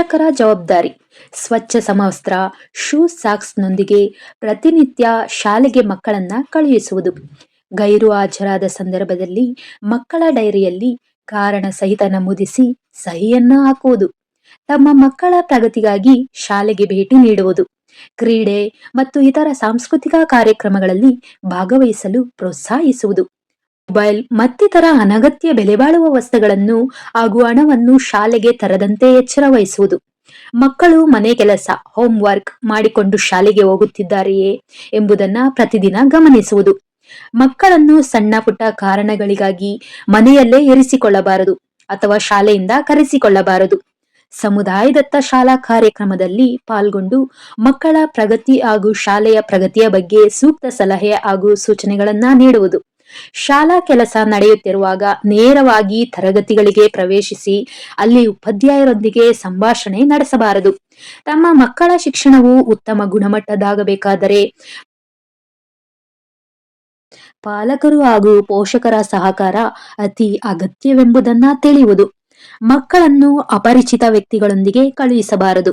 ಪೋಷಕರ ಜವಾಬ್ದಾರಿ. ಸ್ವಚ್ಛ ಸಮವಸ್ತ್ರ, ಶೂ ಸಾಕ್ಸ್ನೊಂದಿಗೆ ಪ್ರತಿನಿತ್ಯ ಶಾಲೆಗೆ ಮಕ್ಕಳನ್ನ ಕಳುಹಿಸುವುದು. ಗೈರು ಹಾಜರಾದ ಸಂದರ್ಭದಲ್ಲಿ ಮಕ್ಕಳ ಡೈರಿಯಲ್ಲಿ ಕಾರಣ ಸಹಿತ ನಮೂದಿಸಿ ಸಹಿಯನ್ನ ಹಾಕುವುದು. ತಮ್ಮ ಮಕ್ಕಳ ಪ್ರಗತಿಗಾಗಿ ಶಾಲೆಗೆ ಭೇಟಿ ನೀಡುವುದು. ಕ್ರೀಡೆ ಮತ್ತು ಇತರ ಸಾಂಸ್ಕೃತಿಕ ಕಾರ್ಯಕ್ರಮಗಳಲ್ಲಿ ಭಾಗವಹಿಸಲು ಪ್ರೋತ್ಸಾಹಿಸುವುದು. ಮೊಬೈಲ್ ಮತ್ತಿತರ ಅನಗತ್ಯ ಬೆಲೆಬಾಳುವ ವಸ್ತುಗಳನ್ನು ಹಾಗೂ ಹಣವನ್ನು ಶಾಲೆಗೆ ತರದಂತೆ ಎಚ್ಚರ ವಹಿಸುವುದು. ಮಕ್ಕಳು ಮನೆ ಕೆಲಸ ವರ್ಕ್ ಮಾಡಿಕೊಂಡು ಶಾಲೆಗೆ ಹೋಗುತ್ತಿದ್ದಾರೆಯೇ ಎಂಬುದನ್ನ ಪ್ರತಿದಿನ ಗಮನಿಸುವುದು. ಮಕ್ಕಳನ್ನು ಸಣ್ಣ ಪುಟ್ಟ ಕಾರಣಗಳಿಗಾಗಿ ಮನೆಯಲ್ಲೇ ಇರಿಸಿಕೊಳ್ಳಬಾರದು ಅಥವಾ ಶಾಲೆಯಿಂದ ಕರೆಸಿಕೊಳ್ಳಬಾರದು. ಸಮುದಾಯದತ್ತ ಶಾಲಾ ಕಾರ್ಯಕ್ರಮದಲ್ಲಿ ಪಾಲ್ಗೊಂಡು ಮಕ್ಕಳ ಪ್ರಗತಿ ಹಾಗೂ ಶಾಲೆಯ ಪ್ರಗತಿಯ ಬಗ್ಗೆ ಸೂಕ್ತ ಸಲಹೆ ಹಾಗೂ ಸೂಚನೆಗಳನ್ನ ನೀಡುವುದು. ಶಾಲಾ ಕೆಲಸ ನಡೆಯುತ್ತಿರುವಾಗ ನೇರವಾಗಿ ತರಗತಿಗಳಿಗೆ ಪ್ರವೇಶಿಸಿ ಅಲ್ಲಿ ಉಪಾಧ್ಯಾಯರೊಂದಿಗೆ ಸಂಭಾಷಣೆ ನಡೆಸಬಾರದು. ತಮ್ಮ ಮಕ್ಕಳ ಶಿಕ್ಷಣವು ಉತ್ತಮ ಗುಣಮಟ್ಟದಾಗಬೇಕಾದರೆ ಪಾಲಕರು ಹಾಗೂ ಪೋಷಕರ ಸಹಕಾರ ಅತಿ ಅಗತ್ಯವೆಂಬುದನ್ನ ತಿಳಿಯುವುದು. ಮಕ್ಕಳನ್ನು ಅಪರಿಚಿತ ವ್ಯಕ್ತಿಗಳೊಂದಿಗೆ ಕಳುಹಿಸಬಾರದು.